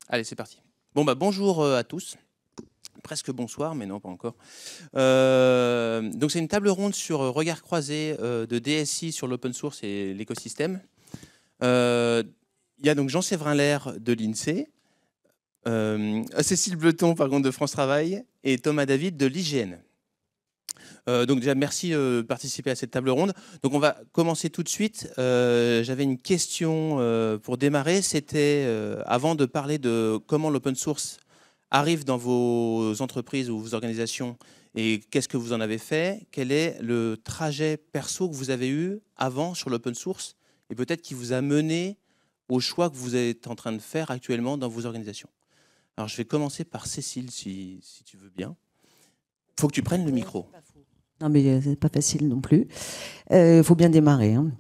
Allez, c'est parti. Bon, bonjour à tous. Presque bonsoir, mais non, pas encore. Donc, c'est une table ronde sur regard croisé de DSI sur l'open source et l'écosystème. Il y a donc Jean-Séverin Lair de l'INSEE, Cécile Bleton, par contre, de France Travail, et Thomas David de l'IGN. Donc déjà, merci de participer à cette table ronde. Donc on va commencer tout de suite. J'avais une question pour démarrer. C'était, avant de parler de comment l'open source arrive dans vos entreprises ou vos organisations et qu'est-ce que vous en avez fait, quel est le trajet perso que vous avez eu avant sur l'open source et peut-être qui vous a mené au choix que vous êtes en train de faire actuellement dans vos organisations. Alors je vais commencer par Cécile, si tu veux bien. Il faut que tu prennes le micro. Non, mais c'est pas facile non plus. Il faut bien démarrer, hein.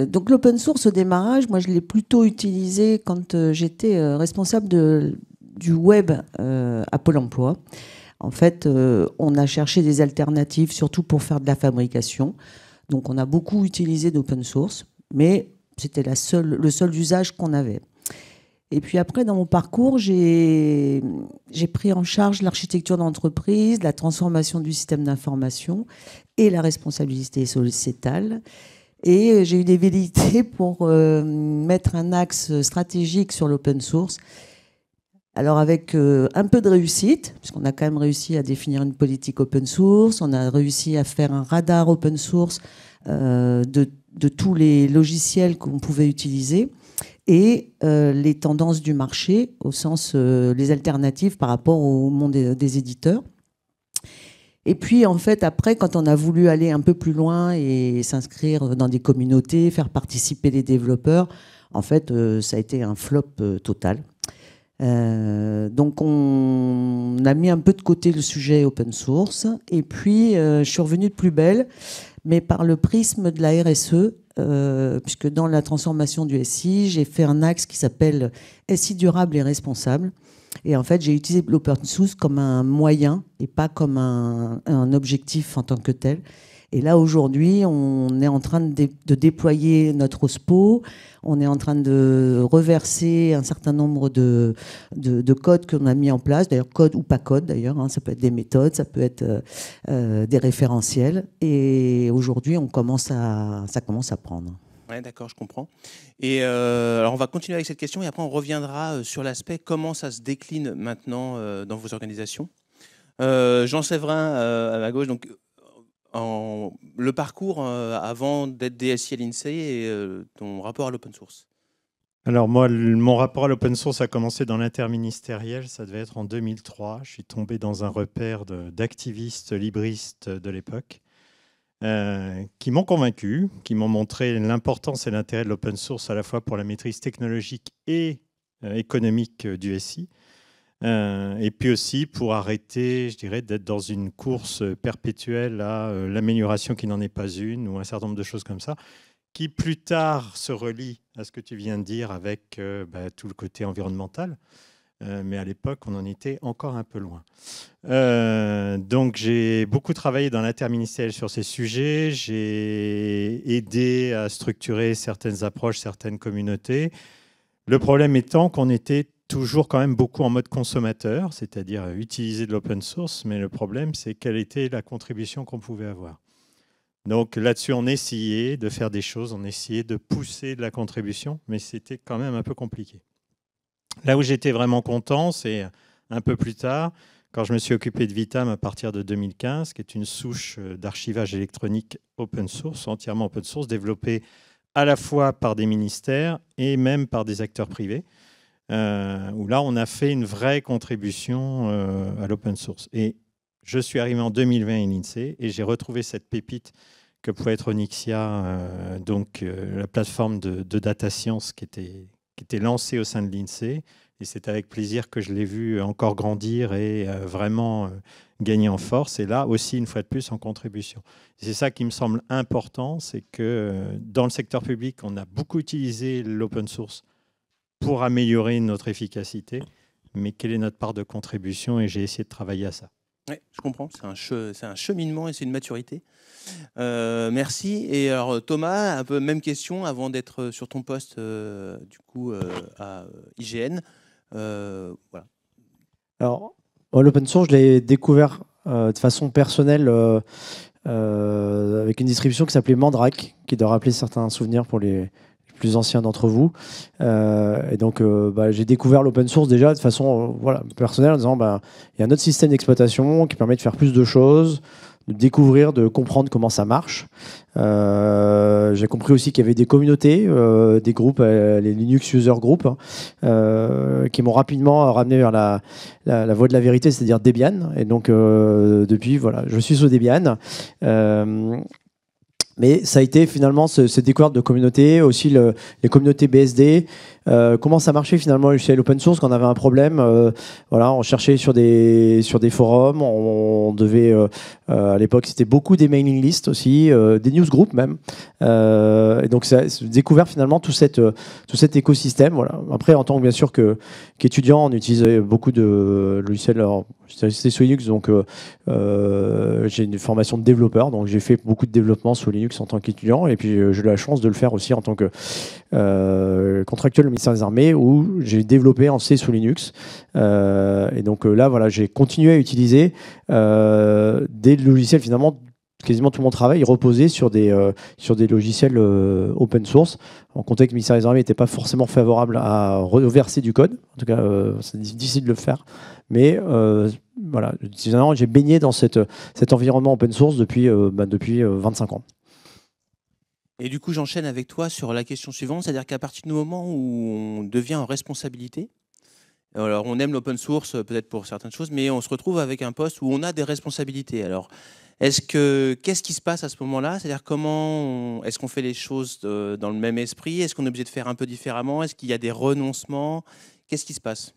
Donc l'open source au démarrage, moi je l'ai plutôt utilisé quand j'étais responsable du web à Pôle emploi. En fait, on a cherché des alternatives, surtout pour faire de la fabrication. Donc on a beaucoup utilisé d'open source, mais c'était le seul usage qu'on avait. Et puis après, dans mon parcours, j'ai pris en charge l'architecture d'entreprise, la transformation du système d'information et la responsabilité sociétale. Et j'ai eu des velléités pour mettre un axe stratégique sur l'open source. Alors avec un peu de réussite, puisqu'on a quand même réussi à définir une politique open source, on a réussi à faire un radar open source de tous les logiciels qu'on pouvait utiliser et les tendances du marché, au sens les alternatives par rapport au monde des éditeurs. Et puis, en fait, après, quand on a voulu aller un peu plus loin et s'inscrire dans des communautés, faire participer les développeurs, en fait, ça a été un flop total. Donc, on a mis un peu de côté le sujet open source. Et puis, je suis revenue de plus belle, mais par le prisme de la RSE, puisque dans la transformation du SI, j'ai fait un axe qui s'appelle SI durable et responsable. Et en fait, j'ai utilisé l'open source comme un moyen et pas comme un objectif en tant que tel. Et là, aujourd'hui, on est en train de déployer notre OSPO. On est en train de reverser un certain nombre de codes qu'on a mis en place. D'ailleurs, code ou pas code, d'ailleurs. Hein, ça peut être des méthodes, ça peut être des référentiels. Et aujourd'hui, ça commence à prendre. Ouais, d'accord, je comprends. Et alors, on va continuer avec cette question et après, on reviendra sur l'aspect comment ça se décline maintenant dans vos organisations. Jean Séverin, à ma gauche, donc, le parcours avant d'être DSI à l'INSEE et ton rapport à l'open source. Alors moi, mon rapport à l'open source a commencé dans l'interministériel, ça devait être en 2003. Je suis tombé dans un repère d'activistes libristes de l'époque qui m'ont convaincu, qui m'ont montré l'importance et l'intérêt de l'open source à la fois pour la maîtrise technologique et économique du SI. Et puis aussi pour arrêter, je dirais, d'être dans une course perpétuelle à l'amélioration qui n'en est pas une ou un certain nombre de choses comme ça, qui plus tard se relie à ce que tu viens de dire avec tout le côté environnemental. Mais à l'époque, on en était encore un peu loin. Donc, j'ai beaucoup travaillé dans l'interministériel sur ces sujets. J'ai aidé à structurer certaines approches, certaines communautés. Le problème étant qu'on était toujours quand même beaucoup en mode consommateur, c'est-à-dire utiliser de l'open source. Mais le problème, c'est quelle était la contribution qu'on pouvait avoir. Donc là-dessus, on essayait de faire des choses, on essayait de pousser de la contribution, mais c'était quand même un peu compliqué. Là où j'étais vraiment content, c'est un peu plus tard, quand je me suis occupé de Vitam à partir de 2015, qui est une souche d'archivage électronique open source, entièrement open source, développée à la fois par des ministères et même par des acteurs privés, où là, on a fait une vraie contribution à l'open source. Et je suis arrivé en 2020 à l'INSEE et j'ai retrouvé cette pépite que pouvait être Onyxia, la plateforme de data science qui était lancée au sein de l'INSEE. Et c'est avec plaisir que je l'ai vu encore grandir et vraiment gagner en force. Et là aussi, une fois de plus, en contribution. C'est ça qui me semble important, c'est que dans le secteur public, on a beaucoup utilisé l'open source pour améliorer notre efficacité. Mais quelle est notre part de contribution? Et j'ai essayé de travailler à ça. Oui, je comprends. C'est un cheminement et c'est une maturité. Merci. Et alors Thomas, un peu même question avant d'être sur ton poste du coup à IGN. Voilà. Alors, l'open source, je l'ai découvert de façon personnelle avec une distribution qui s'appelait Mandrake, qui doit rappeler certains souvenirs pour les plus anciens d'entre vous. Et donc, j'ai découvert l'open source déjà de façon personnelle en disant il y a un autre système d'exploitation qui permet de faire plus de choses, de découvrir, de comprendre comment ça marche. J'ai compris aussi qu'il y avait des communautés, des groupes, les Linux User Group, qui m'ont rapidement ramené vers la voie de la vérité, c'est-à-dire Debian. Et donc, depuis, je suis sur Debian. Mais ça a été finalement cette découverte de communautés, aussi les communautés BSD, comment ça marchait finalement chez l'open source quand on avait un problème. On cherchait sur des forums, on devait, à l'époque c'était beaucoup des mailing lists aussi, des newsgroups même. Et donc ça a découvert finalement tout cet écosystème. Voilà. Après, en tant que bien sûr qu'étudiant, on utilisait beaucoup de logiciels. C'était sous Linux, donc j'ai une formation de développeur, donc j'ai fait beaucoup de développement sous Linux en tant qu'étudiant, et puis j'ai eu la chance de le faire aussi en tant que contractuel au ministère des Armées, où j'ai développé en C sous Linux. Et donc là, j'ai continué à utiliser des logiciels finalement. Quasiment tout mon travail reposait sur des logiciels open source. En contexte, le ministère des Armées n'était pas forcément favorable à reverser du code. En tout cas, c'est difficile de le faire. Mais j'ai baigné dans cet environnement open source depuis 25 ans. Et du coup, j'enchaîne avec toi sur la question suivante, c'est-à-dire qu'à partir du moment où on devient en responsabilité, alors on aime l'open source peut-être pour certaines choses, mais on se retrouve avec un poste où on a des responsabilités. Alors, qu'est-ce qui se passe à ce moment-là? C'est-à-dire est-ce qu'on fait les choses dans le même esprit? Est-ce qu'on est obligé de faire un peu différemment? Est-ce qu'il y a des renoncements? Qu'est-ce qui se passe?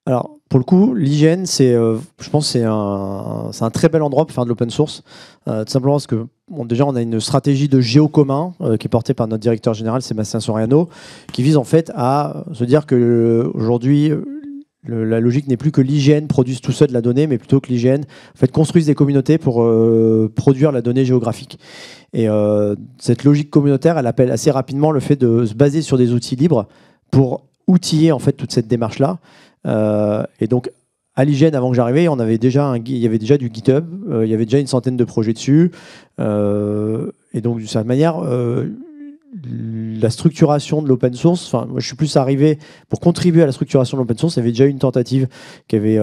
Alors, pour le coup, l'IGN, je pense que c'est un très bel endroit pour faire de l'open source. Tout simplement parce que déjà, on a une stratégie de géo commun qui est portée par notre directeur général, Sébastien Soriano, qui vise en fait à se dire qu'aujourd'hui, la logique n'est plus que l'IGN produise tout seul de la donnée, mais plutôt que l'IGN construise des communautés pour produire la donnée géographique. Et cette logique communautaire, elle appelle assez rapidement le fait de se baser sur des outils libres pour outiller en fait toute cette démarche-là. Et donc, à l'IGN, avant que j'arrive, il y avait déjà du GitHub, il y avait déjà une centaine de projets dessus. Et donc, d'une certaine manière, la structuration de l'open source, moi je suis plus arrivé pour contribuer à la structuration de l'open source. Il y avait déjà une tentative qui avait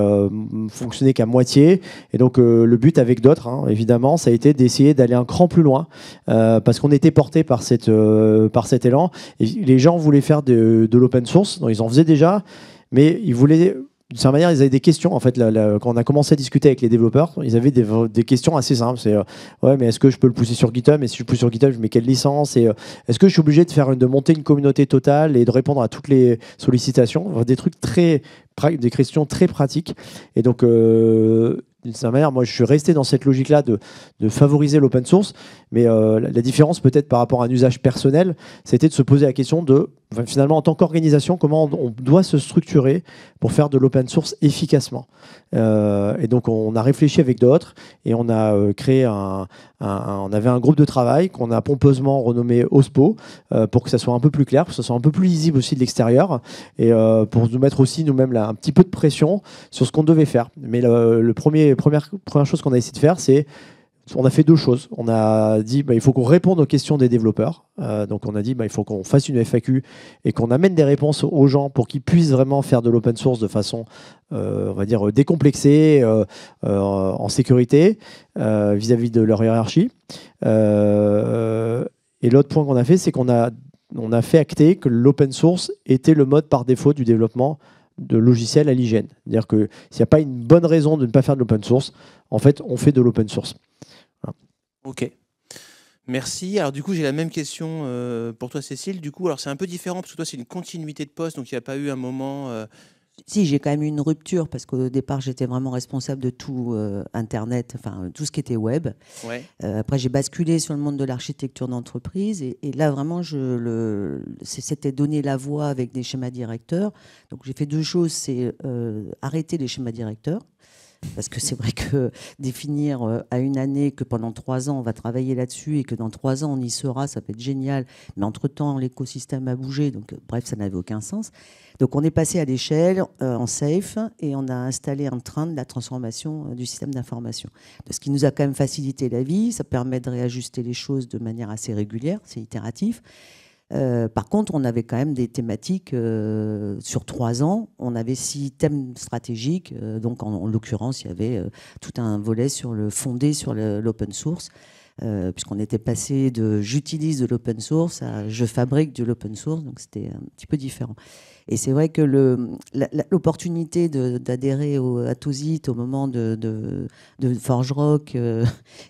fonctionné qu'à moitié, et donc le but avec d'autres, évidemment, ça a été d'essayer d'aller un cran plus loin, parce qu'on était porté par cet élan, et les gens voulaient faire de l'open source, donc ils en faisaient déjà, mais ils voulaient. D'une certaine manière, ils avaient des questions. En fait, quand on a commencé à discuter avec les développeurs, ils avaient des questions assez simples. C'est mais est-ce que je peux le pousser sur GitHub? Et si je pousse sur GitHub, je mets quelle licence? Et est-ce que je suis obligé de monter une communauté totale et de répondre à toutes les sollicitations? Des trucs des questions très pratiques. Et donc, d'une certaine manière, moi, je suis resté dans cette logique-là de favoriser l'open source. Mais la différence, peut-être par rapport à un usage personnel, c'était de se poser la question de, finalement, en tant qu'organisation, comment on doit se structurer pour faire de l'open source efficacement. Et donc, on a réfléchi avec d'autres et on a créé on avait un groupe de travail qu'on a pompeusement renommé OSPO, pour que ça soit un peu plus clair, pour que ça soit un peu plus lisible aussi de l'extérieur, et pour nous mettre aussi nous-mêmes là un petit peu de pression sur ce qu'on devait faire. Mais première chose qu'on a essayé de faire, c'est on a fait deux choses. On a dit il faut qu'on réponde aux questions des développeurs. Donc on a dit il faut qu'on fasse une FAQ et qu'on amène des réponses aux gens pour qu'ils puissent vraiment faire de l'open source de façon, on va dire, décomplexée, en sécurité, vis-à-vis de leur hiérarchie. Et l'autre point qu'on a fait, c'est qu'on a fait acter que l'open source était le mode par défaut du développement de logiciels à l'IGN. C'est-à-dire que s'il n'y a pas une bonne raison de ne pas faire de l'open source, en fait, on fait de l'open source. Voilà. Ok. Merci. Alors du coup, j'ai la même question pour toi, Cécile. Du coup, alors c'est un peu différent parce que toi, c'est une continuité de poste, donc il n'y a pas eu un moment. Si, j'ai quand même eu une rupture parce qu'au départ, j'étais vraiment responsable de tout Internet, enfin tout ce qui était web. Ouais. Après, j'ai basculé sur le monde de l'architecture d'entreprise et là, vraiment, c'était donner la voix avec des schémas directeurs. Donc, j'ai fait deux choses, c'est arrêter les schémas directeurs Parce que c'est vrai que définir à une année que pendant 3 ans, on va travailler là-dessus et que dans 3 ans, on y sera, ça peut être génial. Mais entre-temps, l'écosystème a bougé. Donc, bref, ça n'avait aucun sens. Donc, on est passé à l'échelle en safe et on a installé un train de la transformation du système d'information. Ce qui nous a quand même facilité la vie. Ça permet de réajuster les choses de manière assez régulière. C'est itératif. Par contre, on avait quand même des thématiques sur 3 ans. On avait 6 thèmes stratégiques. Donc, en l'occurrence, il y avait tout un volet fondé sur l'open source, puisqu'on était passé de j'utilise de l'open source à je fabrique de l'open source. Donc, c'était un petit peu différent. Et c'est vrai que l'opportunité d'adhérer à Tozit au moment de ForgeRock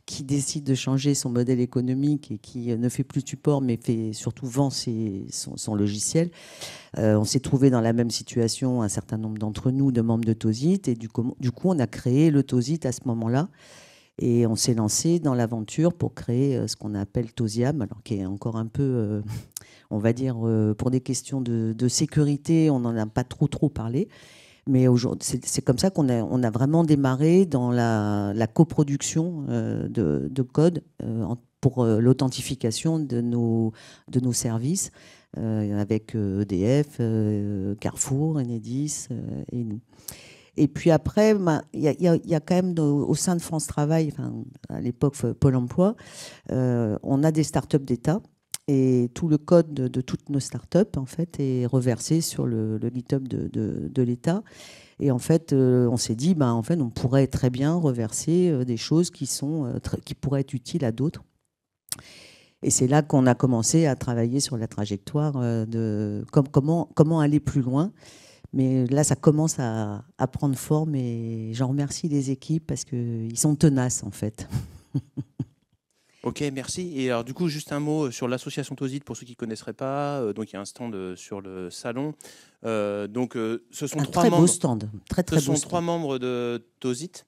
qui décide de changer son modèle économique et qui ne fait plus support mais surtout vend son logiciel, on s'est trouvé dans la même situation, un certain nombre d'entre nous, de membres de Tozit, et du coup on a créé le Tozit à ce moment-là. Et on s'est lancé dans l'aventure pour créer ce qu'on appelle Tosiam, alors qui est encore un peu, on va dire, pour des questions de sécurité, on n'en a pas trop parlé. Mais aujourd'hui, c'est comme ça qu'on a vraiment démarré dans la coproduction de code pour l'authentification de nos services avec EDF, Carrefour, Enedis et nous. Et puis après, il y a quand même au sein de France Travail, enfin, à l'époque Pôle emploi, on a des startups d'État et tout le code de toutes nos startups en fait est reversé sur le GitHub de l'État. Et en fait, on s'est dit, en fait, on pourrait très bien reverser des choses qui pourraient être utiles à d'autres. Et c'est là qu'on a commencé à travailler sur la trajectoire de comment aller plus loin. Mais là, ça commence à prendre forme et j'en remercie les équipes parce qu'ils sont tenaces, en fait. Ok, merci. Et alors, du coup, juste un mot sur l'association Tozit pour ceux qui ne connaisseraient pas. Donc, il y a un stand sur le salon. Donc, ce sont très beau stand. Très ce sont 3 membres de Tozit.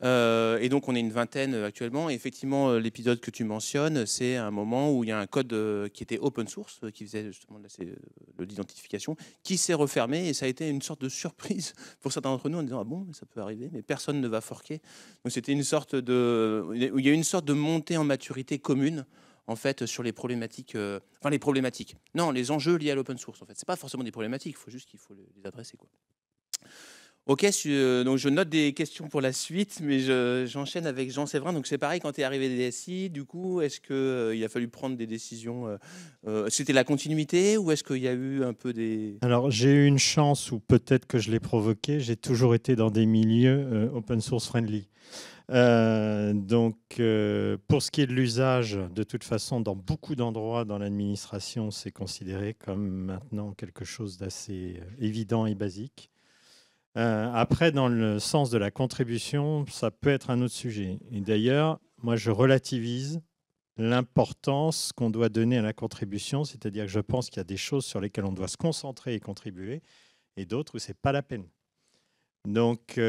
Et donc, on est une vingtaine actuellement. Et effectivement, l'épisode que tu mentionnes, c'est un moment où il y a un code qui était open source, qui faisait justement de l'identification, qui s'est refermé. Et ça a été une sorte de surprise pour certains d'entre nous en disant « Ah bon, ça peut arriver, mais personne ne va forquer ». Donc, c'était une sorte où il y a une sorte de montée en maturité commune, en fait, sur les problématiques. Enfin, les problématiques. Non, les enjeux liés à l'open source, en fait. Ce n'est pas forcément des problématiques, il faut les adresser, quoi. Ok, donc je note des questions pour la suite, mais j'enchaîne avec Jean Séverin. Donc c'est pareil, quand tu es arrivé des DSI, du coup, est-ce qu'il a fallu prendre des décisions c'était la continuité ou est-ce qu'il y a eu un peu des... Alors j'ai eu une chance, ou peut-être que je l'ai provoqué, j'ai toujours été dans des milieux open source friendly. Donc pour ce qui est de l'usage, de toute façon, dans beaucoup d'endroits dans l'administration, c'est considéré comme maintenant quelque chose d'assez évident et basique. Après, dans le sens de la contribution, ça peut être un autre sujet. Et d'ailleurs, moi, je relativise l'importance qu'on doit donner à la contribution, c'est-à-dire que je pense qu'il y a des choses sur lesquelles on doit se concentrer et contribuer, et d'autres où ce n'est pas la peine. Donc,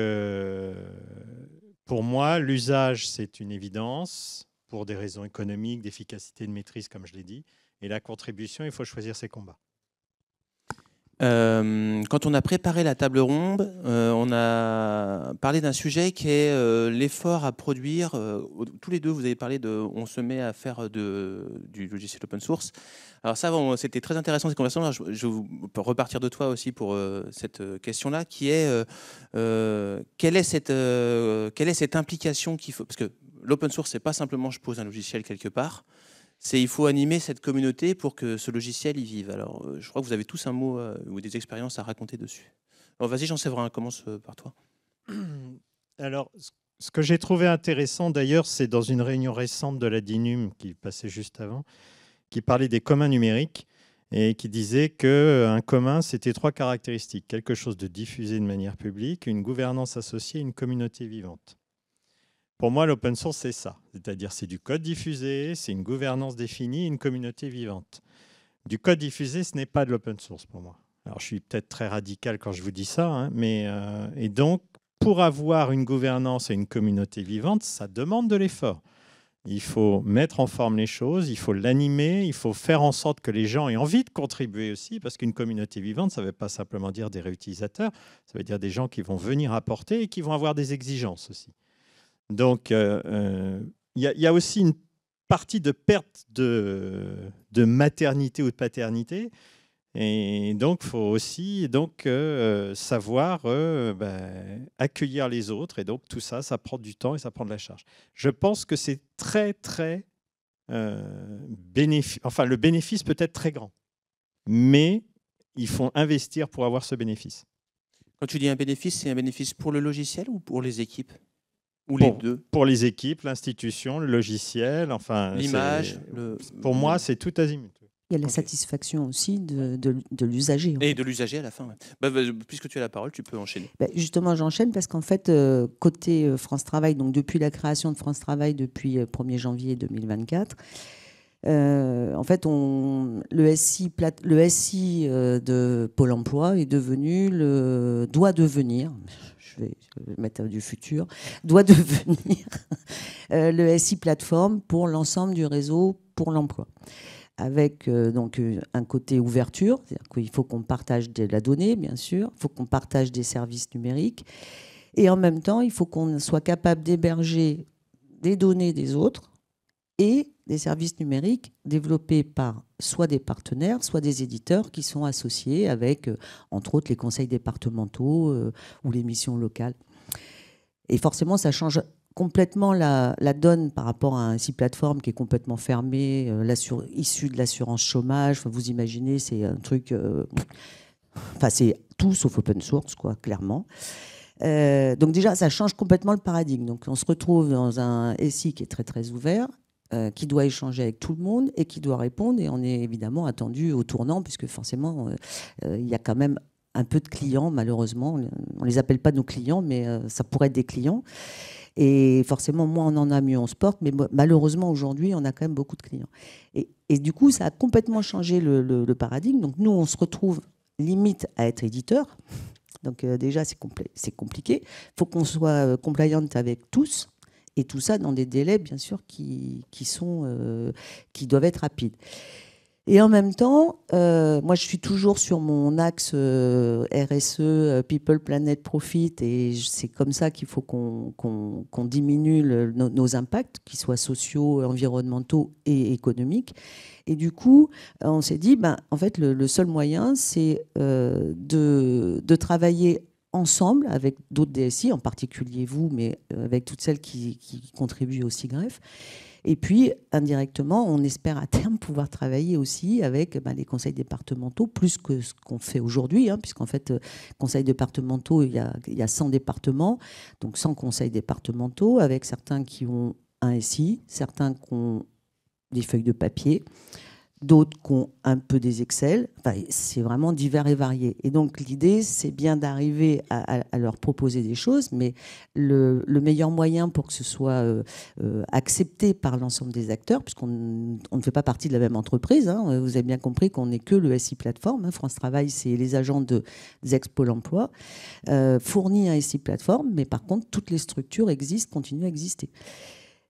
pour moi, l'usage, c'est une évidence, pour des raisons économiques, d'efficacité, de maîtrise, comme je l'ai dit, et la contribution, il faut choisir ses combats. Quand on a préparé la table ronde, on a parlé d'un sujet qui est l'effort à produire. Tous les deux, vous avez parlé on se met à faire du logiciel open source. Alors ça, c'était très intéressant cette conversation. Je vais repartir de toi aussi pour cette question-là, qui est quelle est cette implication qu'il faut, parce que l'open source, c'est pas simplement je pose un logiciel quelque part. Il faut animer cette communauté pour que ce logiciel y vive. Alors, je crois que vous avez tous un mot ou des expériences à raconter dessus. Alors, vas-y, Jean Séverin, commence par toi. Alors, ce que j'ai trouvé intéressant, d'ailleurs, c'est dans une réunion récente de la DINUM qui passait juste avant, qui parlait des communs numériques et qui disait qu'un commun, c'était 3 caractéristiques. Quelque chose de diffusé de manière publique, une gouvernance associée, une communauté vivante. Pour moi, l'open source, c'est ça. C'est-à-dire c'est du code diffusé, c'est une gouvernance définie, une communauté vivante. Du code diffusé, ce n'est pas de l'open source pour moi. Alors, je suis peut-être très radical quand je vous dis ça, hein, mais et donc, pour avoir une gouvernance et une communauté vivante, ça demande de l'effort. il faut mettre en forme les choses, il faut l'animer, il faut faire en sorte que les gens aient envie de contribuer aussi, parce qu'une communauté vivante, ça ne veut pas simplement dire des réutilisateurs, ça veut dire des gens qui vont venir apporter et qui vont avoir des exigences aussi. Donc, il y a aussi une partie de perte de maternité ou de paternité. Et donc, il faut aussi savoir accueillir les autres. Et donc, tout ça, ça prend du temps et ça prend de la charge. Je pense que c'est très, très bénéfique. Enfin, le bénéfice peut être très grand. Mais il faut investir pour avoir ce bénéfice. Quand tu dis un bénéfice, c'est un bénéfice pour le logiciel ou pour les équipes? Ou les deux? Pour les équipes, l'institution, le logiciel, enfin... L'image. Pour moi, c'est tout azimut. Il y a la satisfaction aussi de l'usager. Et de l'usager à la fin. Ouais. Puisque tu as la parole, tu peux enchaîner. Justement, j'enchaîne parce qu'en fait, côté France Travail, donc depuis la création de France Travail, depuis 1er janvier 2024, en fait, le SI de Pôle emploi est devenu doit devenir, je vais mettre du futur, doit devenir le SI plateforme pour l'ensemble du réseau pour l'emploi. Avec donc un côté ouverture, c'est-à-dire qu'il faut qu'on partage de la donnée, bien sûr, il faut qu'on partage des services numériques, et en même temps, il faut qu'on soit capable d'héberger des données des autres et des services numériques développés par soit des partenaires, soit des éditeurs qui sont associés avec, entre autres, les conseils départementaux ou les missions locales. Et forcément, ça change complètement la donne par rapport à un site plateforme qui est complètement fermé, issu de l'assurance chômage. Enfin, vous imaginez, c'est un truc... c'est tout sauf open source, quoi, clairement. Donc déjà, ça change complètement le paradigme. Donc on se retrouve dans un SI qui est très, très ouvert, qui doit échanger avec tout le monde et qui doit répondre. Et on est évidemment attendu au tournant, puisque forcément, il y a quand même un peu de clients, malheureusement. On ne les appelle pas nos clients, mais ça pourrait être des clients. Et forcément, moins on en a, mieux on se porte. Mais malheureusement, aujourd'hui, on a quand même beaucoup de clients. Et du coup, ça a complètement changé le paradigme. Donc nous, on se retrouve limite à être éditeur. Donc déjà, c'est compliqué. Il faut qu'on soit compliant avec tous. Et tout ça dans des délais, bien sûr, qui doivent être rapides. Et en même temps, moi, je suis toujours sur mon axe RSE, People, Planet, Profit, et c'est comme ça qu'il faut qu'on diminue nos impacts, qu'ils soient sociaux, environnementaux et économiques. Et du coup, on s'est dit, en fait, le seul moyen, c'est de travailler ensemble avec d'autres DSI, en particulier vous, mais avec toutes celles qui contribuent au SIGREF. Et puis, indirectement, on espère à terme pouvoir travailler aussi avec les conseils départementaux, plus que ce qu'on fait aujourd'hui, puisqu'en fait, conseils départementaux, il y a 100 départements, donc 100 conseils départementaux, avec certains qui ont un SI, certains qui ont des feuilles de papier, d'autres qui ont un peu des Excel. Enfin, c'est vraiment divers et varié. Et donc, l'idée, c'est bien d'arriver à leur proposer des choses, mais le meilleur moyen pour que ce soit accepté par l'ensemble des acteurs, puisqu'on ne fait pas partie de la même entreprise, vous avez bien compris qu'on n'est que le SI Plateforme. France Travail, c'est les agents des ex-Pôle emploi, fournit un SI Plateforme, mais par contre, toutes les structures existent, continuent à exister.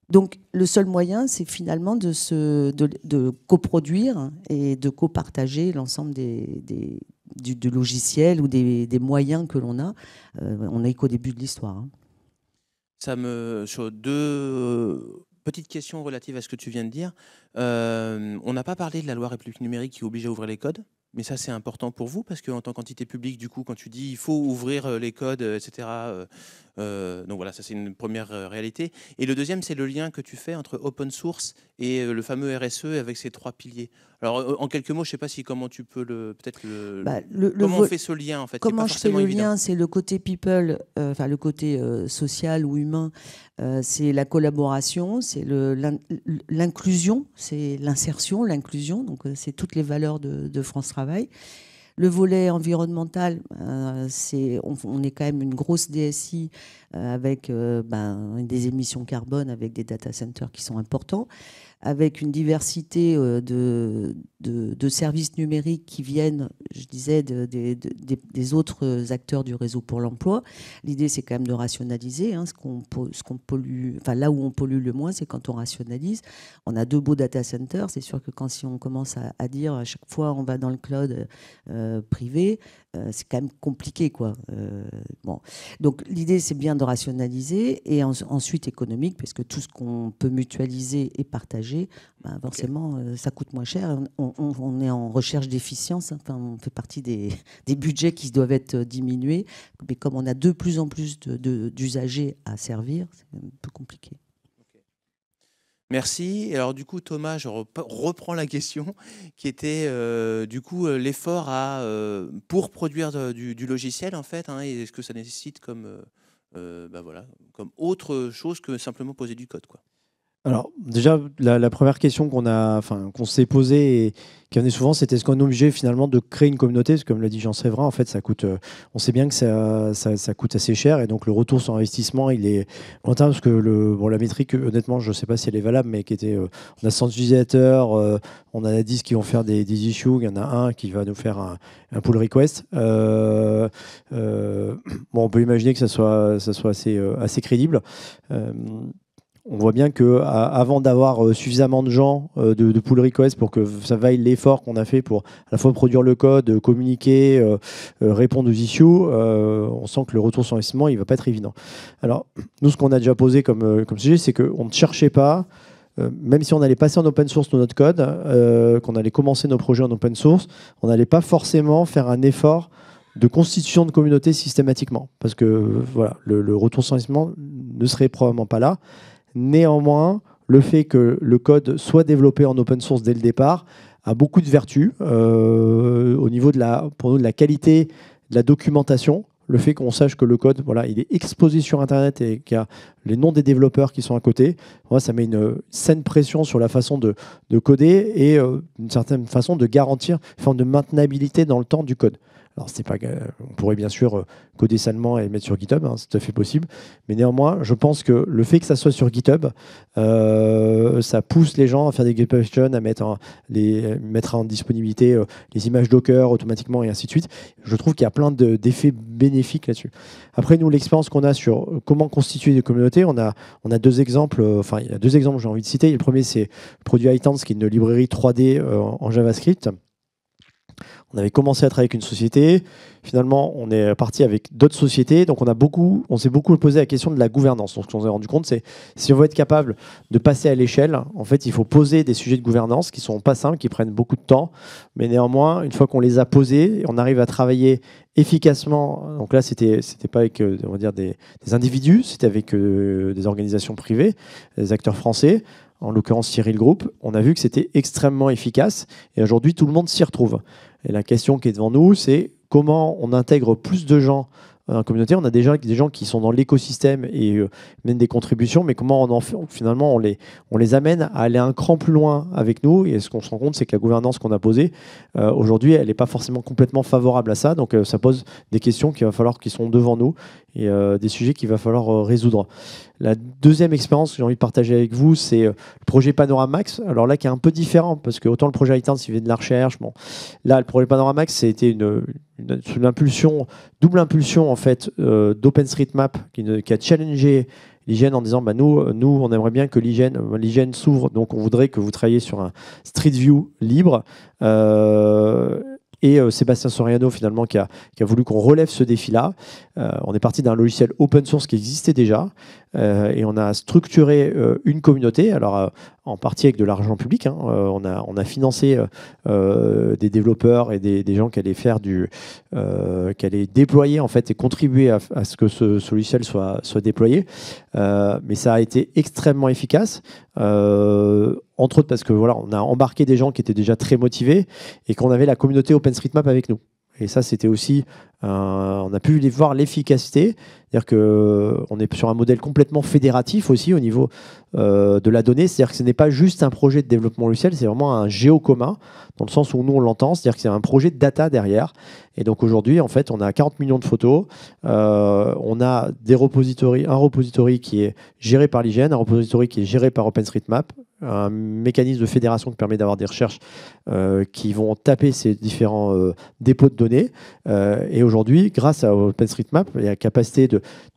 Donc, le seul moyen, c'est finalement de coproduire et de copartager l'ensemble du logiciel ou des moyens que l'on a. On n'est qu'au début de l'histoire. Sur deux petites questions relatives à ce que tu viens de dire. On n'a pas parlé de la loi République numérique qui oblige à ouvrir les codes. Mais ça, c'est important pour vous, parce qu'en tant qu'entité publique, du coup, quand tu dis il faut ouvrir les codes, etc., donc voilà, ça c'est une première réalité. Et le deuxième, c'est le lien que tu fais entre open source et le fameux RSE avec ces trois piliers. Alors, en quelques mots, je ne sais pas comment tu peux comment on fait ce lien, en fait? Comment je fais le lien? C'est le côté people, le côté social ou humain, c'est la collaboration, c'est l'inclusion, c'est l'insertion, l'inclusion, donc c'est toutes les valeurs de France Travail. Le volet environnemental, on est quand même une grosse DSI avec des émissions carbone, avec des data centers qui sont importants, avec une diversité de services numériques qui viennent, je disais, des autres acteurs du réseau pour l'emploi. L'idée, c'est quand même de rationaliser. Ce qu'on pollue, enfin, là où on pollue le moins, c'est quand on rationalise. On a 2 beaux data centers. C'est sûr que si on commence à dire à chaque fois on va dans le cloud privé, c'est quand même compliqué, quoi. Bon. Donc l'idée, c'est bien de rationaliser et ensuite économique, parce que tout ce qu'on peut mutualiser et partager, ben, forcément, ça coûte moins cher. On est en recherche d'efficience. Enfin, on fait partie des budgets qui doivent être diminués. Mais comme on a de plus en plus d'usagers à servir, c'est un peu compliqué. Merci. Et alors du coup, Thomas, je reprends la question qui était du coup l'effort pour produire du logiciel en fait. Et est-ce que ça nécessite comme autre chose que simplement poser du code, quoi. Alors déjà, la première question qu'on s'est posée et qui venait souvent, c'était est-ce qu'on est obligé finalement de créer une communauté? Parce que comme l'a dit Jean Séverin, en fait, ça coûte. On sait bien que ça coûte assez cher et donc le retour sur investissement, il est lointain parce que la métrique, honnêtement, je ne sais pas si elle est valable, mais qui était, on a 100 utilisateurs, on a 10 qui vont faire des issues, il y en a un qui va nous faire un pull request. On peut imaginer que ça soit assez crédible. On voit bien qu'avant d'avoir suffisamment de gens de pull request pour que ça vaille l'effort qu'on a fait pour à la fois produire le code, communiquer, répondre aux issues, on sent que le retour sur investissement, il ne va pas être évident. Alors, nous, ce qu'on a déjà posé comme sujet, c'est qu'on ne cherchait pas, même si on allait passer en open source notre code, qu'on allait commencer nos projets en open source, on n'allait pas forcément faire un effort de constitution de communauté systématiquement. Parce que voilà, le retour sur investissement ne serait probablement pas là. Néanmoins, le fait que le code soit développé en open source dès le départ a beaucoup de vertus au niveau pour nous, de la qualité de la documentation. Le fait qu'on sache que le code, voilà, il est exposé sur Internet et qu'il y a les noms des développeurs qui sont à côté, ça met une saine pression sur la façon de coder et d'une certaine façon de garantir une forme de maintenabilité dans le temps du code. Alors, on pourrait bien sûr coder salement et le mettre sur GitHub, c'est tout à fait possible. Mais néanmoins, je pense que le fait que ça soit sur GitHub, ça pousse les gens à faire des GitHub Actions, à mettre en disponibilité les images Docker automatiquement et ainsi de suite. Je trouve qu'il y a plein d'effets bénéfiques là-dessus. Après, nous, l'expérience qu'on a sur comment constituer des communautés, on a 2 exemples. Il y a 2 exemples que j'ai envie de citer. Le premier, c'est le produit iTunes, qui est une librairie 3D en JavaScript. On avait commencé à travailler avec une société. Finalement, on est parti avec d'autres sociétés. Donc, on s'est beaucoup posé la question de la gouvernance. Donc, ce qu'on s'est rendu compte, c'est si on veut être capable de passer à l'échelle, en fait, il faut poser des sujets de gouvernance qui sont pas simples, qui prennent beaucoup de temps. Mais néanmoins, une fois qu'on les a posés, on arrive à travailler efficacement. Donc là, c'était pas avec on va dire des individus, c'était avec des organisations privées, des acteurs français. En l'occurrence Cyril Group, on a vu que c'était extrêmement efficace et aujourd'hui tout le monde s'y retrouve. Et la question qui est devant nous, c'est comment on intègre plus de gens dans la communauté. On a déjà des gens qui sont dans l'écosystème et mènent des contributions, mais comment finalement on les amène à aller un cran plus loin avec nous. Et ce qu'on se rend compte, c'est que la gouvernance qu'on a posée, aujourd'hui, elle n'est pas forcément complètement favorable à ça. Donc ça pose des questions qui sont devant nous et des sujets qu'il va falloir résoudre. La deuxième expérience que j'ai envie de partager avec vous, c'est le projet Panoramax. Alors là, qui est un peu différent, parce que autant le projet iTunes, il vient de la recherche. Bon, là, le projet Panoramax, c'était une double impulsion en fait, d'OpenStreetMap qui a challengé l'hygiène en disant nous, on aimerait bien que l'hygiène s'ouvre, donc on voudrait que vous travailliez sur un Street View libre. Et Sébastien Soriano, finalement, qui a voulu qu'on relève ce défi-là. On est parti d'un logiciel open source qui existait déjà et on a structuré une communauté, alors en partie avec de l'argent public. On a financé des développeurs et des gens qui allaient faire qui allaient déployer en fait et contribuer à ce que ce logiciel soit déployé. Mais ça a été extrêmement efficace. Entre autres parce que voilà, on a embarqué des gens qui étaient déjà très motivés et qu'on avait la communauté OpenStreetMap avec nous. Et ça, c'était aussi, on a pu voir l'efficacité, c'est-à-dire qu'on est sur un modèle complètement fédératif aussi au niveau de la donnée, c'est-à-dire que ce n'est pas juste un projet de développement logiciel, c'est vraiment un géo commun, dans le sens où nous on l'entend, c'est-à-dire que c'est un projet de data derrière. Et donc aujourd'hui, en fait, on a 40 millions de photos, on a un repository qui est géré par l'hygiène, un repository qui est géré par OpenStreetMap, un mécanisme de fédération qui permet d'avoir des recherches qui vont taper ces différents dépôts de données. Et aujourd'hui, grâce à OpenStreetMap et à la capacité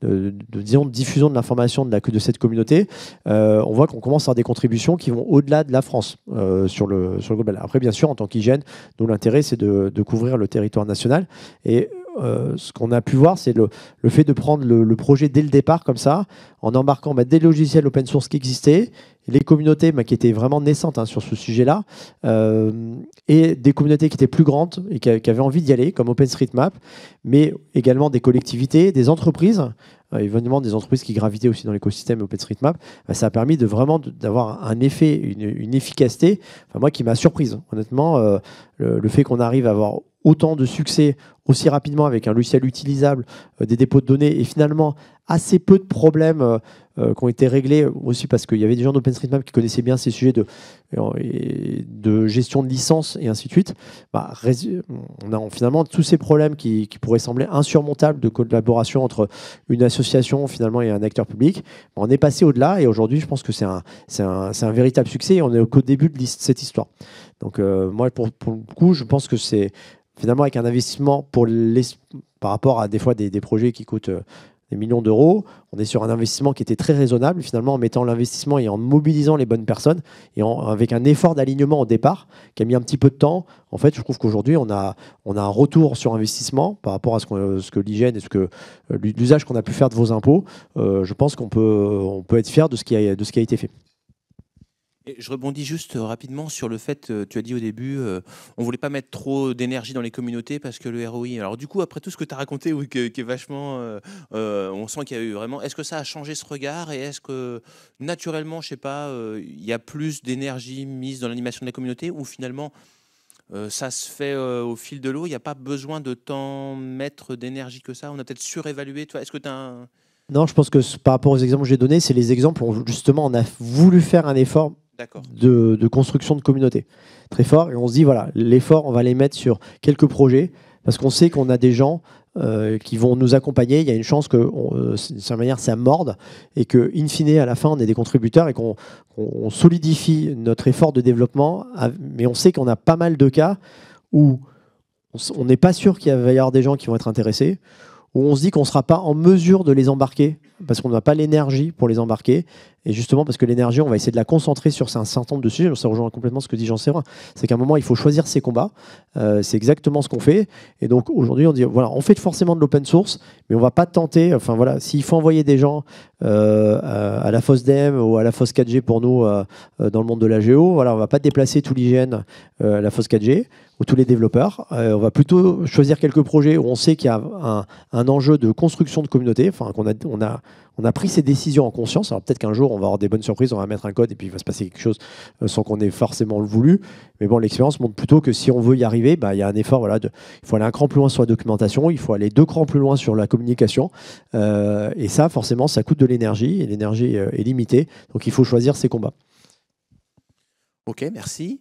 disons, de diffusion de l'information de cette communauté, on voit qu'on commence à avoir des contributions qui vont au-delà de la France sur le global. Après, bien sûr, en tant qu'hygiène, nous, l'intérêt, c'est de couvrir le territoire national. Et ce qu'on a pu voir, c'est le fait de prendre le projet dès le départ, comme ça, en embarquant des logiciels open source qui existaient, les communautés qui étaient vraiment naissantes sur ce sujet-là, et des communautés qui étaient plus grandes et qui avaient envie d'y aller, comme OpenStreetMap, mais également des collectivités, des entreprises, évidemment des entreprises qui gravitaient aussi dans l'écosystème OpenStreetMap. Ça a permis d'avoir un effet, une efficacité, moi, qui m'a surprise. Honnêtement, le fait qu'on arrive à avoir autant de succès aussi rapidement avec un logiciel utilisable, des dépôts de données, et finalement assez peu de problèmes qui ont été réglés aussi parce qu'il y avait des gens d'OpenStreetMap qui connaissaient bien ces sujets de gestion de licences et ainsi de suite. On a finalement tous ces problèmes qui pourraient sembler insurmontables de collaboration entre une association finalement et un acteur public. On est passé au-delà et aujourd'hui, je pense que c'est un véritable succès et on est qu'au début de cette histoire. Donc moi, pour le coup, je pense que c'est finalement avec un investissement par rapport à des fois des projets qui coûtent des millions d'euros, on est sur un investissement qui était très raisonnable, finalement en mettant l'investissement et en mobilisant les bonnes personnes et avec un effort d'alignement au départ qui a mis un petit peu de temps. En fait, je trouve qu'aujourd'hui, on a un retour sur investissement par rapport à ce que l'hygiène et l'usage qu'on a pu faire de vos impôts. Je pense qu'on peut être fier de ce qui a été fait. Et je rebondis juste rapidement sur le fait, tu as dit au début, on ne voulait pas mettre trop d'énergie dans les communautés parce que le ROI... Alors du coup, après tout ce que tu as raconté, oui, qui est vachement... on sent qu'il y a eu vraiment... Est-ce que ça a changé ce regard et est-ce que naturellement, je ne sais pas, il y a plus d'énergie mise dans l'animation de la communauté ou finalement, ça se fait au fil de l'eau, il n'y a pas besoin de tant mettre d'énergie que ça? On a peut-être surévalué. Est-ce que tu as un... Non, je pense que par rapport aux exemples que j'ai donnés, c'est les exemples où justement on a voulu faire un effort de construction de communauté très fort et on se dit voilà, l'effort on va les mettre sur quelques projets parce qu'on sait qu'on a des gens qui vont nous accompagner. Il y a une chance que sa manière ça morde et que in fine à la fin on est des contributeurs et qu'on solidifie notre effort de développement, mais on sait qu'on a pas mal de cas où on n'est pas sûr qu'il va y avoir des gens qui vont être intéressés, où on se dit qu'on ne sera pas en mesure de les embarquer parce qu'on n'a pas l'énergie pour les embarquer. Et justement, parce que l'énergie, on va essayer de la concentrer sur un certain nombre de sujets. Ça rejoint complètement ce que dit Jean-Séverin. C'est qu'à un moment, il faut choisir ses combats. C'est exactement ce qu'on fait. Et donc, aujourd'hui, on dit, voilà, on fait forcément de l'open source, mais on ne va pas tenter. Enfin, voilà, s'il faut envoyer des gens à la FOSDEM ou à la FOS 4G pour nous dans le monde de la géo, voilà, on ne va pas déplacer tout l'hygiène à la FOS 4G ou tous les développeurs. On va plutôt choisir quelques projets où on sait qu'il y a un enjeu de construction de communauté, enfin, on a pris ces décisions en conscience. Alors peut-être qu'un jour, on va avoir des bonnes surprises, on va mettre un code et puis il va se passer quelque chose sans qu'on ait forcément le voulu. Mais bon, l'expérience montre plutôt que si on veut y arriver, il y a un effort. Voilà, il faut aller un cran plus loin sur la documentation, il faut aller 2 crans plus loin sur la communication. Et ça, forcément, ça coûte de l'énergie et l'énergie est limitée. Donc il faut choisir ses combats. Ok, merci.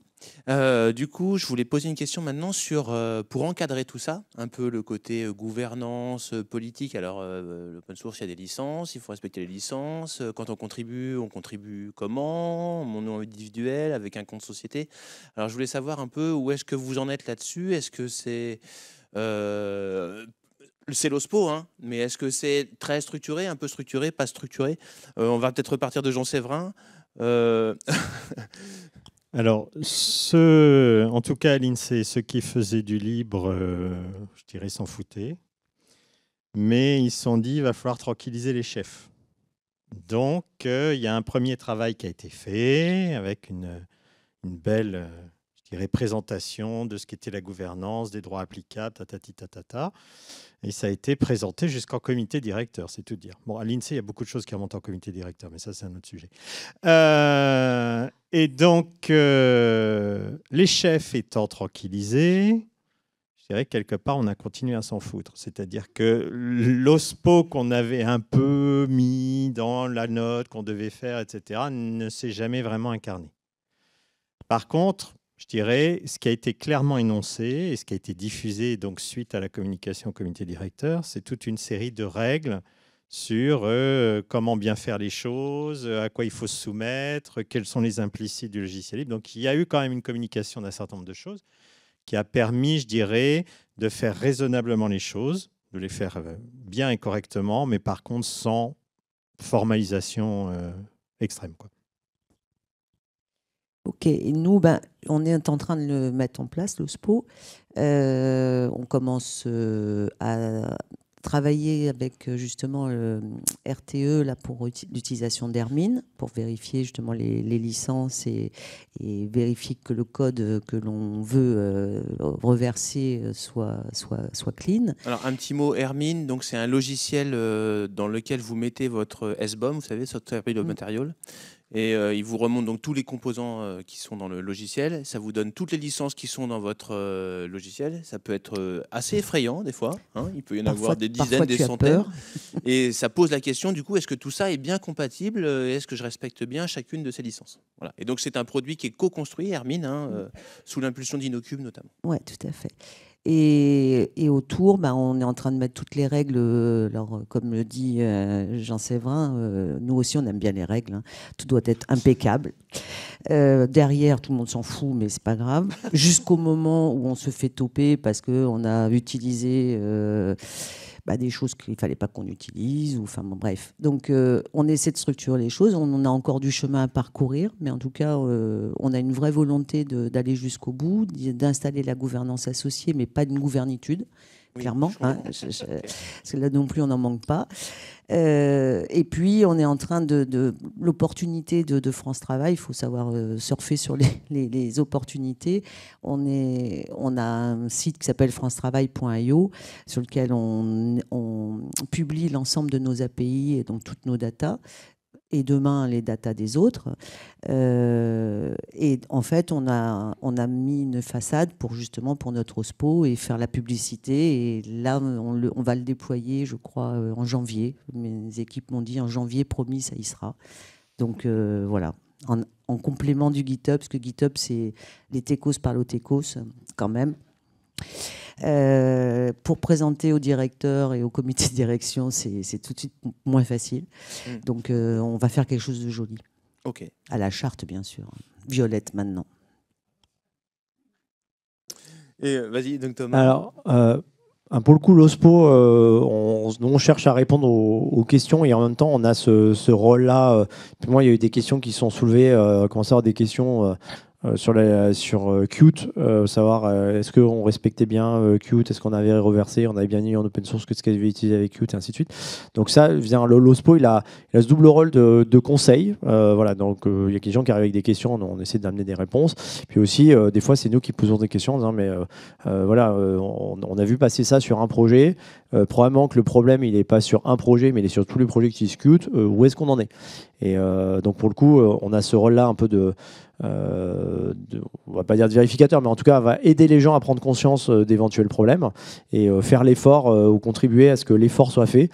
Du coup, je voulais poser une question maintenant sur, pour encadrer tout ça, un peu le côté gouvernance politique. Alors, l'open source, il y a des licences, il faut respecter les licences. Quand on contribue comment? Mon nom individuel, avec un compte société. Alors, je voulais savoir un peu où est-ce que vous en êtes là-dessus. Est-ce que c'est l'OSPO, hein, mais est-ce que c'est très structuré, un peu structuré, pas structuré? On va peut-être repartir de Jean Séverin. Alors, en tout cas à l'INSEE, ceux qui faisaient du libre, je dirais, s'en foutaient. Mais ils se sont dit, il va falloir tranquilliser les chefs. Donc, il y a un premier travail qui a été fait avec une belle, je dirais, présentation de ce qu'était la gouvernance, des droits applicables, tatati. Et ça a été présenté jusqu'en comité directeur, c'est tout dire. Bon, à l'INSEE, il y a beaucoup de choses qui remontent en comité directeur, mais ça, c'est un autre sujet. Et donc, les chefs étant tranquillisés, je dirais que quelque part, on a continué à s'en foutre. C'est-à-dire que l'OSPO qu'on avait un peu mis dans la note qu'on devait faire, etc., ne s'est jamais vraiment incarné. Par contre, je dirais, ce qui a été clairement énoncé et ce qui a été diffusé donc suite à la communication au comité directeur, c'est toute une série de règles sur comment bien faire les choses, à quoi il faut se soumettre, quels sont les implicites du logiciel libre. Donc il y a eu quand même une communication d'un certain nombre de choses qui a permis, je dirais, de faire raisonnablement les choses, de les faire bien et correctement, mais par contre sans formalisation extrême, quoi. Ok, et nous, on est en train de le mettre en place, l'OSPO. On commence à travailler avec justement le RTE là, pour l'utilisation d'Hermine, pour vérifier justement les licences et vérifier que le code que l'on veut reverser soit clean. Alors un petit mot, Hermine, donc c'est un logiciel dans lequel vous mettez votre SBOM, vous savez, Software Bill of Material. Et il vous remonte donc tous les composants qui sont dans le logiciel. Ça vous donne toutes les licences qui sont dans votre logiciel. Ça peut être assez effrayant des fois. Hein. Il peut y en avoir des dizaines, des centaines. Et ça pose la question du coup, est-ce que tout ça est bien compatible? Est-ce que je respecte bien chacune de ces licences? Voilà. Et donc c'est un produit qui est co-construit, Hermine, sous l'impulsion d'Inocube notamment. Oui, tout à fait. Et autour, on est en train de mettre toutes les règles. Alors, comme le dit Jean Séverin, nous aussi, on aime bien les règles. Hein. Tout doit être impeccable. Derrière, tout le monde s'en fout, mais c'est pas grave. Jusqu'au moment où on se fait toper parce qu'on a utilisé des choses qu'il fallait pas qu'on utilise. Enfin, bon, bref. Donc, on essaie de structurer les choses. On a encore du chemin à parcourir, mais en tout cas, on a une vraie volonté d'aller jusqu'au bout, d'installer la gouvernance associée, mais pas d'une gouvernitude. Oui, clairement, parce que là non plus on n'en manque pas. Et puis on est en train de l'opportunité de France Travail, il faut savoir surfer sur les opportunités. On a un site qui s'appelle francetravail.io sur lequel on publie l'ensemble de nos API et donc toutes nos datas. Et demain les datas des autres. Et en fait, on a mis une façade pour notre OSPO et faire la publicité. Et là, on va le déployer, je crois, en janvier. Mes équipes m'ont dit en janvier, promis, ça y sera. Donc voilà, en complément du GitHub, parce que GitHub, c'est les techos par l'OTECOS, quand même. Pour présenter au directeur et au comité de direction, c'est tout de suite moins facile. Donc, on va faire quelque chose de joli. Ok. À la charte, bien sûr. Violette, maintenant. Et vas-y, donc Thomas. Alors, pour le coup, l'OSPO, on cherche à répondre aux questions et en même temps, on a ce rôle-là. Pour moi, il y a eu des questions qui sont soulevées, on commence à avoir des questions sur Qt, savoir est-ce qu'on respectait bien Qt, est-ce qu'on avait reversé, on avait bien mis en open source que ce qu'il avait utilisé avec Qt et ainsi de suite. Donc ça vient, l'OSPO, il a ce double rôle de conseil. Voilà, donc il y a des gens qui arrivent avec des questions, on essaie d'amener des réponses. Puis aussi, des fois, c'est nous qui posons des questions en disant mais voilà, on a vu passer ça sur un projet. Probablement que le problème, il n'est pas sur un projet, mais il est sur tous les projets qui utilisent Qt. Où est-ce qu'on en est? Et donc pour le coup, on a ce rôle-là un peu on va pas dire de vérificateur, mais en tout cas, on va aider les gens à prendre conscience d'éventuels problèmes et faire l'effort ou contribuer à ce que l'effort soit fait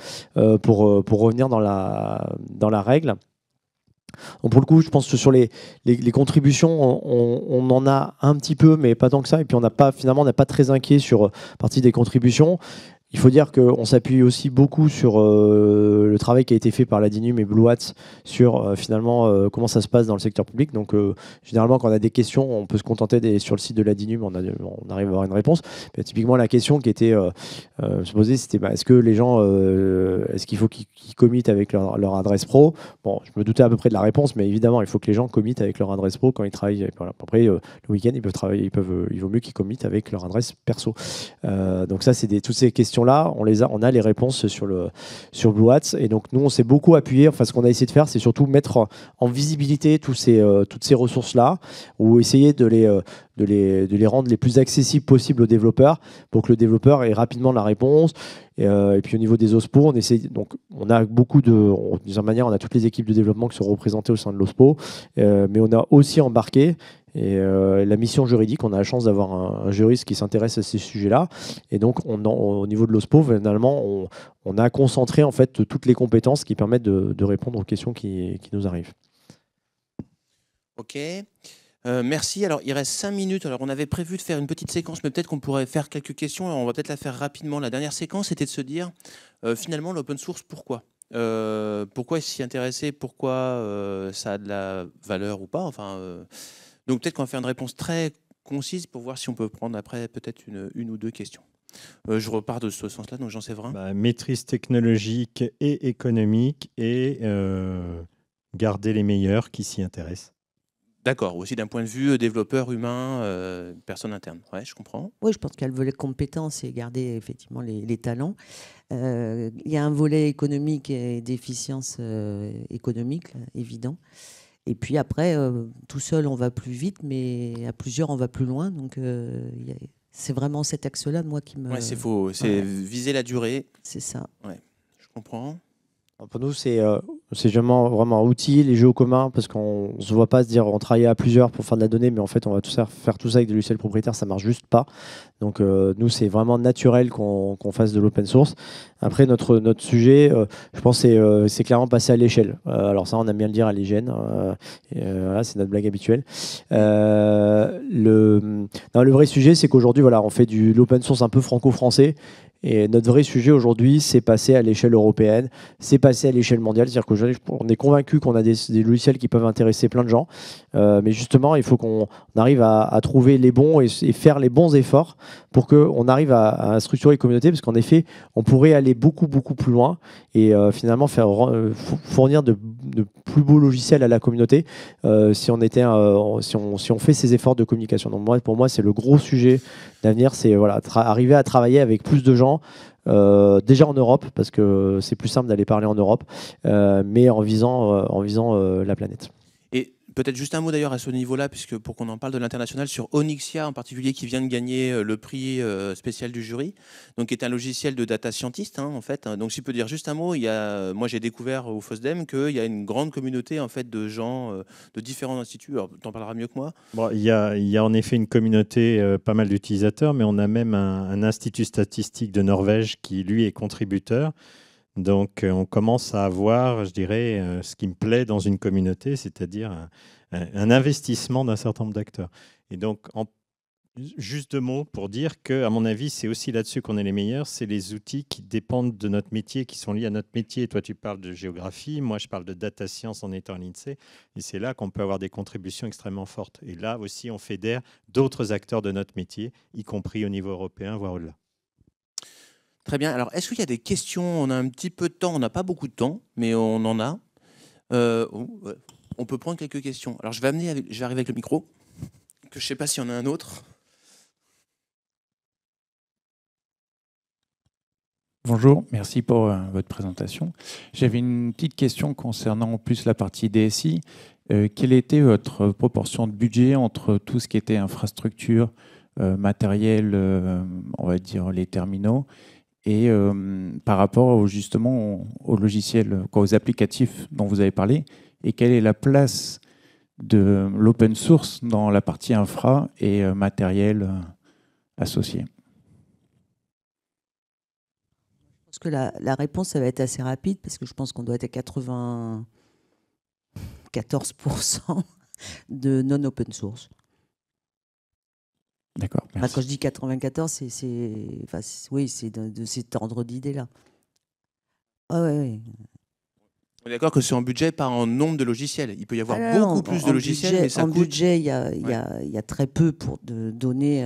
pour revenir dans la règle. Donc pour le coup, je pense que sur les contributions, on en a un petit peu, mais pas tant que ça. Et puis on n'est pas très inquiet sur partie des contributions. Il faut dire qu'on s'appuie aussi beaucoup sur le travail qui a été fait par la DINUM et Blue Hat sur finalement comment ça se passe dans le secteur public. Donc généralement quand on a des questions, on peut se contenter sur le site de la DINUM, on arrive à avoir une réponse. Mais typiquement la question qui était se posée, c'était est-ce que les gens, est-ce qu'il faut qu'ils committent avec leur adresse pro? Bon, je me doutais à peu près de la réponse, mais évidemment il faut que les gens committent avec leur adresse pro quand ils travaillent. Voilà. Après le week-end ils peuvent travailler, il vaut mieux qu'ils committent avec leur adresse perso. Donc ça c'est toutes ces questions là, on a les réponses sur Blue Hat. Et donc nous on s'est beaucoup appuyé, enfin ce qu'on a essayé de faire c'est surtout mettre en visibilité toutes ces ressources là, ou essayer de les rendre les plus accessibles possibles aux développeurs pour que le développeur ait rapidement la réponse. Et puis au niveau des OSPO, on a beaucoup d'une manière, on a toutes les équipes de développement qui sont représentées au sein de l'OSPO, mais on a aussi embarqué la mission juridique. On a la chance d'avoir un juriste qui s'intéresse à ces sujets-là, et donc au niveau de l'OSPO, finalement, on a concentré en fait toutes les compétences qui permettent de répondre aux questions qui nous arrivent. Ok. Merci. Alors, il reste 5 minutes. Alors, on avait prévu de faire une petite séquence, mais peut-être qu'on pourrait faire quelques questions. Alors, on va peut-être la faire rapidement. La dernière séquence, c'était de se dire, finalement, l'open source, pourquoi? pourquoi s'y intéresser, pourquoi ça a de la valeur ou pas. Enfin, donc peut-être qu'on va faire une réponse très concise pour voir si on peut prendre après peut-être une ou deux questions. Je repars de ce sens-là, donc Jean-Séverin. Maîtrise technologique et économique et garder les meilleurs qui s'y intéressent. D'accord, aussi d'un point de vue développeur humain, personne interne. Ouais, je comprends. Oui, je pense qu'il y a le volet compétences et garder effectivement les talents. Il y a un volet économique et d'efficience économique, là, évident. Et puis après, tout seul, on va plus vite, mais à plusieurs, on va plus loin. Donc, c'est vraiment cet axe-là, moi, qui me... Ouais, c'est faux. C'est viser la durée. C'est ça. Ouais, je comprends. Pour nous, c'est vraiment un outil, les jeux au commun, parce qu'on ne se voit pas se dire on travaille à plusieurs pour faire de la donnée, mais en fait, on va faire tout ça avec des logiciels propriétaires, ça ne marche juste pas. Donc, nous, c'est vraiment naturel qu'on fasse de l'open source. Après, notre sujet, je pense, c'est clairement passer à l'échelle. Alors ça, on aime bien le dire à l'hygiène. Voilà, c'est notre blague habituelle. Le vrai sujet, c'est qu'aujourd'hui, voilà, on fait de l'open source un peu franco-français. Et notre vrai sujet aujourd'hui, c'est passer à l'échelle européenne, c'est passer à l'échelle mondiale. C'est-à-dire qu'aujourd'hui, on est convaincu qu'on a des logiciels qui peuvent intéresser plein de gens. Mais justement, il faut qu'on arrive à trouver les bons et faire les bons efforts pour qu'on arrive à structurer les communautés. Parce qu'en effet, on pourrait aller beaucoup, beaucoup plus loin et finalement fournir de plus beaux logiciels à la communauté si on fait ces efforts de communication. Donc pour moi, c'est le gros sujet d'avenir, c'est arriver à travailler avec plus de gens, déjà en Europe, parce que c'est plus simple d'aller parler en Europe, mais en visant la planète. Et peut-être juste un mot d'ailleurs à ce niveau-là, puisque pour qu'on en parle de l'international, sur Onyxia en particulier, qui vient de gagner le prix spécial du jury, donc qui est un logiciel de data scientist, en fait. Donc si je peux dire juste un mot, moi j'ai découvert au FOSDEM qu'il y a une grande communauté en fait de gens de différents instituts. Alors tu en parleras mieux que moi. Bon, il y a en effet une communauté, pas mal d'utilisateurs, mais on a même un institut statistique de Norvège qui lui est contributeur. Donc, on commence à avoir, je dirais, ce qui me plaît dans une communauté, c'est-à-dire un investissement d'un certain nombre d'acteurs. Et donc, juste deux mots pour dire que, à mon avis, c'est aussi là-dessus qu'on est les meilleurs. C'est les outils qui dépendent de notre métier, qui sont liés à notre métier. Toi, tu parles de géographie, moi, je parle de data science en étant à l'INSEE. Et c'est là qu'on peut avoir des contributions extrêmement fortes. Et là aussi, on fédère d'autres acteurs de notre métier, y compris au niveau européen, voire au-delà. Très bien. Alors, est-ce qu'il y a des questions? On a un petit peu de temps. On n'a pas beaucoup de temps, mais on en a. On peut prendre quelques questions. Alors, je vais arriver avec le micro, que je ne sais pas s'il y en a un autre. Bonjour, merci pour votre présentation. J'avais une petite question concernant plus la partie DSI. Quelle était votre proportion de budget entre tout ce qui était infrastructure, matériel, on va dire les terminaux, et par rapport justement aux logiciels, aux applicatifs dont vous avez parlé, et quelle est la place de l'open source dans la partie infra et matériel associé? Je pense que la réponse, ça va être assez rapide, parce que je pense qu'on doit être à 94% de non-open source. D'accord, merci. Enfin, quand je dis 94, c'est de cet ordre d'idée-là. Ouais. On est d'accord que c'est en budget, pas en nombre de logiciels. Il peut y avoir beaucoup plus de logiciels, mais ça coûte. En budget, il y a très peu pour donner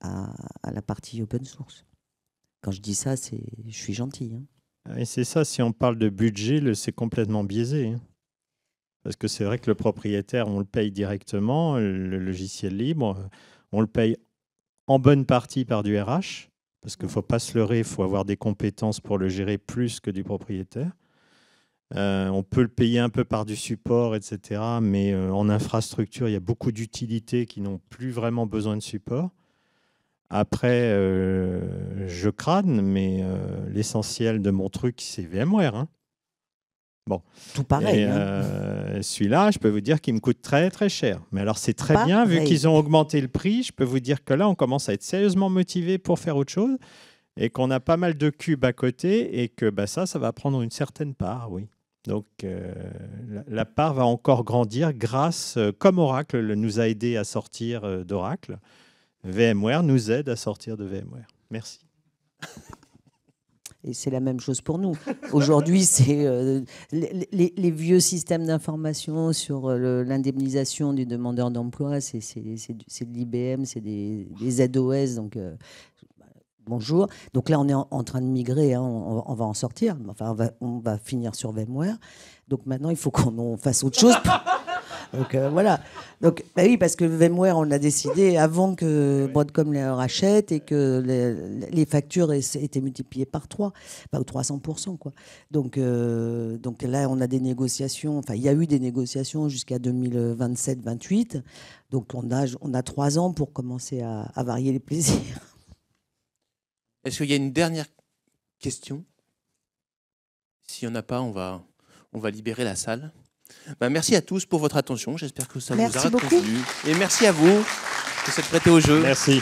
à la partie open source. Quand je dis ça, je suis gentil. Et c'est ça, si on parle de budget, c'est complètement biaisé. Parce que c'est vrai que le propriétaire, on le paye directement, le logiciel libre, on le paye en bonne partie par du RH, parce qu'il ne faut pas se leurrer, il faut avoir des compétences pour le gérer plus que du propriétaire. On peut le payer un peu par du support, etc. Mais en infrastructure, il y a beaucoup d'utilités qui n'ont plus vraiment besoin de support. Après, je crâne, mais l'essentiel de mon truc, c'est VMware. Bon. Tout pareil. Celui-là, je peux vous dire qu'il me coûte très, très cher. Mais alors, c'est très bien, vu qu'ils ont augmenté le prix, je peux vous dire que là, on commence à être sérieusement motivé pour faire autre chose et qu'on a pas mal de cubes à côté et que ça va prendre une certaine part, oui. Donc, la part va encore grandir grâce, comme Oracle nous a aidé à sortir d'Oracle, VMware nous aide à sortir de VMware. Merci. Et c'est la même chose pour nous. Aujourd'hui, c'est les vieux systèmes d'information sur l'indemnisation des demandeurs d'emploi, c'est de l'IBM, c'est des ZOS, donc bonjour. Donc là, on est en train de migrer, hein, on va en sortir, enfin on va finir sur VMware. Donc maintenant, il faut qu'on fasse autre chose. Donc voilà. Donc bah oui, parce que VMware, on a décidé avant que Broadcom les rachète et que les factures aient été multipliées par 3, ou 300%, quoi. Donc là, on a des négociations. Enfin, il y a eu des négociations jusqu'à 2027-28. Donc on a 3 ans pour commencer à varier les plaisirs. Est-ce qu'il y a une dernière question? S'il n'y en a pas, on va libérer la salle. Merci à tous pour votre attention. J'espère que ça vous aura convenu. Et merci à vous de s'être prêté au jeu. Merci.